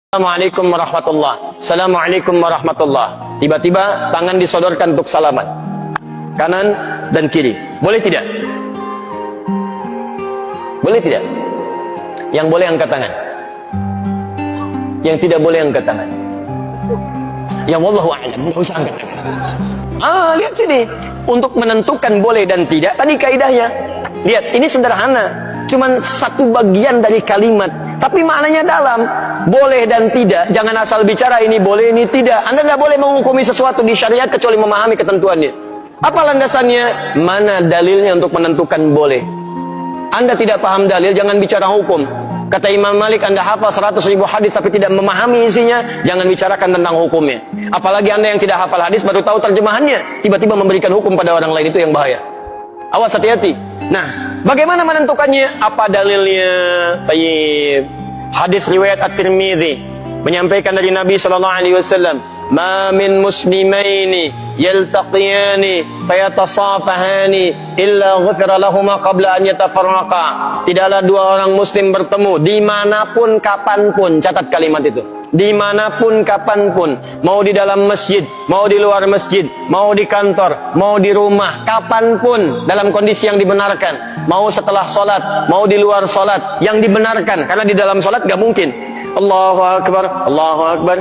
Assalamualaikum warahmatullah. Assalamualaikum warahmatullah. Tiba-tiba tangan disodorkan untuk salaman, kanan dan kiri. Boleh tidak? Boleh tidak? Yang boleh angkat tangan, yang tidak boleh angkat tangan. Yang wallahu a'lam, tidak usah angkat tangan. Lihat sini, untuk menentukan boleh dan tidak, tadi kaidahnya. Lihat, ini sederhana, cuman satu bagian dari kalimat, tapi maknanya dalam. Boleh dan tidak, jangan asal bicara ini boleh, ini tidak. Anda tidak boleh menghukumi sesuatu di syariat kecuali memahami ketentuannya. Apa landasannya? Mana dalilnya untuk menentukan boleh? Anda tidak paham dalil, jangan bicara hukum. Kata Imam Malik, Anda hafal 100.000 hadis tapi tidak memahami isinya, jangan bicarakan tentang hukumnya. Apalagi Anda yang tidak hafal hadis baru tahu terjemahannya, tiba-tiba memberikan hukum pada orang lain, itu yang bahaya. Awas, hati-hati. Nah, bagaimana menentukannya? Apa dalilnya? Tayyib. Hadis riwayat At-Tirmidzi menyampaikan dari Nabi sallallahu alaihi wasallam, "Ma min muslimaini yaltaqiyani fayatasafahani illa ghufira lahumā qabla an yatafarraqa." Tidaklah dua orang muslim bertemu dimanapun kapanpun, catat kalimat itu. Dimanapun kapanpun, mau di dalam masjid, mau di luar masjid, mau di kantor, mau di rumah, kapanpun dalam kondisi yang dibenarkan, mau setelah sholat, mau di luar sholat, yang dibenarkan, karena di dalam sholat gak mungkin Allahu Akbar, Allahu Akbar,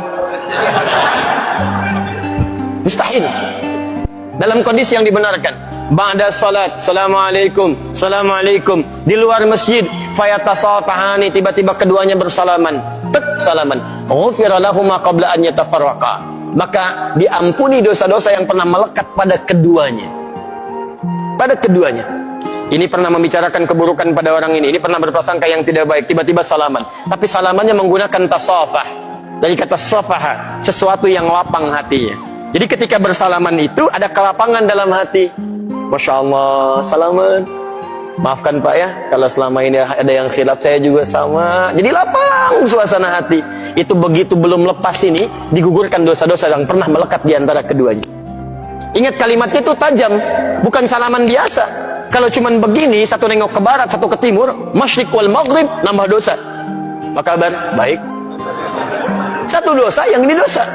mustahil. Dalam kondisi yang dibenarkan, ba'da salat, Assalamualaikum, Assalamualaikum. Di luar masjid, fayatasafahani, tiba-tiba keduanya bersalaman, salaman, ghufira lahumā qabla an yatafarraqa, maka diampuni dosa-dosa yang pernah melekat pada keduanya. Pada keduanya. Ini pernah membicarakan keburukan pada orang ini pernah berprasangka yang tidak baik, tiba-tiba salaman. Tapi salamannya menggunakan tasafah. Dari kata safaha, sesuatu yang lapang hatinya. Jadi ketika bersalaman itu ada kelapangan dalam hati. Masya Allah, salaman. Maafkan Pak ya, kalau selama ini ada yang khilaf, saya juga sama. Jadi lapang suasana hati. Itu begitu belum lepas ini, digugurkan dosa-dosa yang pernah melekat di antara keduanya. Ingat kalimat itu tajam, bukan salaman biasa. Kalau cuman begini, satu nengok ke barat, satu ke timur, masyriq wal maghrib, nambah dosa. Apa kabar? Baik. Satu dosa, yang ini dosa.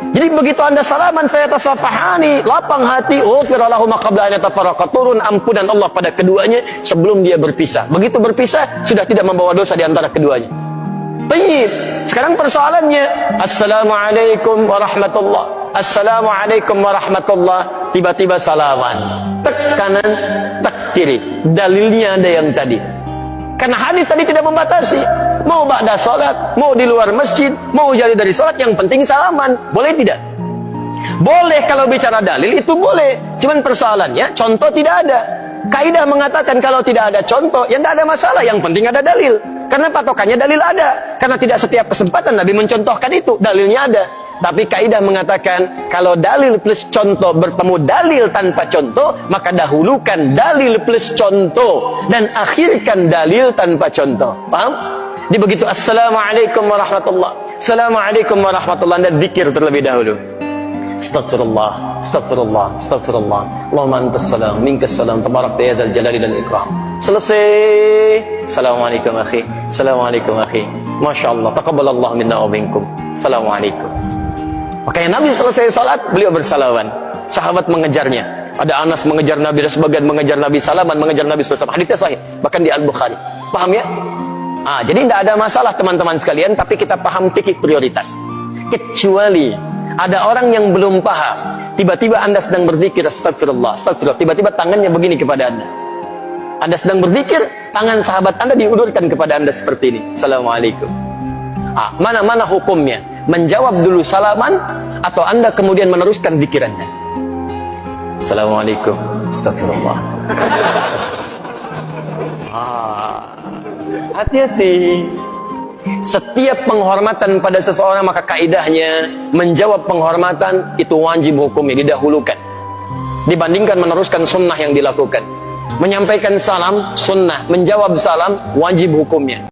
Jadi begitu Anda salaman, fayatasafahani, lapang hati, ghufira lahumā qabla an yatafarraqa, turun ampunan Allah pada keduanya sebelum dia berpisah. Begitu berpisah, sudah tidak membawa dosa di antara keduanya. Baik. Sekarang persoalannya, Assalamualaikum warahmatullah, Assalamualaikum warahmatullah, tiba-tiba salaman, tek kanan, tek kiri. Dalilnya ada yang tadi. Karena hadis tadi tidak membatasi. Mau ba'da salat, mau di luar masjid, mau jadi dari salat, yang penting salaman. Boleh tidak? Boleh kalau bicara dalil, itu boleh. Cuman persoalannya, contoh tidak ada. Kaidah mengatakan kalau tidak ada contoh, ya tidak ada masalah. Yang penting ada dalil. Karena patokannya dalil ada. Karena tidak setiap kesempatan Nabi mencontohkan itu. Dalilnya ada. Tapi kaidah mengatakan kalau dalil plus contoh bertemu dalil tanpa contoh, maka dahulukan dalil plus contoh dan akhirkan dalil tanpa contoh. Paham? Di begitu Assalamualaikum warahmatullah, Assalamualaikum warahmatullah, Anda zikir terlebih dahulu. Astaghfirullah, astaghfirullah, astaghfirullah. Allahumma antas salam, minkas salam, tabarakta ya dzal jalali dan ikram. Selesai. Assalamualaikum akhi, Assalamualaikum akhi. Masya Allah, taqabbalallahu minna wa minkum. Assalamualaikum. Makanya Nabi selesai salat, beliau bersalaman. Sahabat mengejarnya. Ada Anas mengejar Nabi, dan sebagian mengejar Nabi, salaman mengejar Nabi SAW. Hadisnya sahih, bahkan di Al-Bukhari. Paham ya? Jadi tidak ada masalah teman-teman sekalian, tapi kita paham fikih prioritas. Kecuali ada orang yang belum paham, tiba-tiba Anda sedang berzikir, astagfirullah, astagfirullah, tiba-tiba tangannya begini kepada Anda. Anda sedang berzikir, tangan sahabat Anda diulurkan kepada Anda seperti ini. Assalamualaikum. Mana hukumnya? Menjawab dulu salaman, atau Anda kemudian meneruskan zikir Anda? Assalamualaikum, astagfirullah. Hati-hati. Setiap penghormatan pada seseorang, maka kaidahnya menjawab penghormatan itu wajib hukumnya, didahulukan dibandingkan meneruskan sunnah yang dilakukan. Menyampaikan salam sunnah, menjawab salam wajib hukumnya.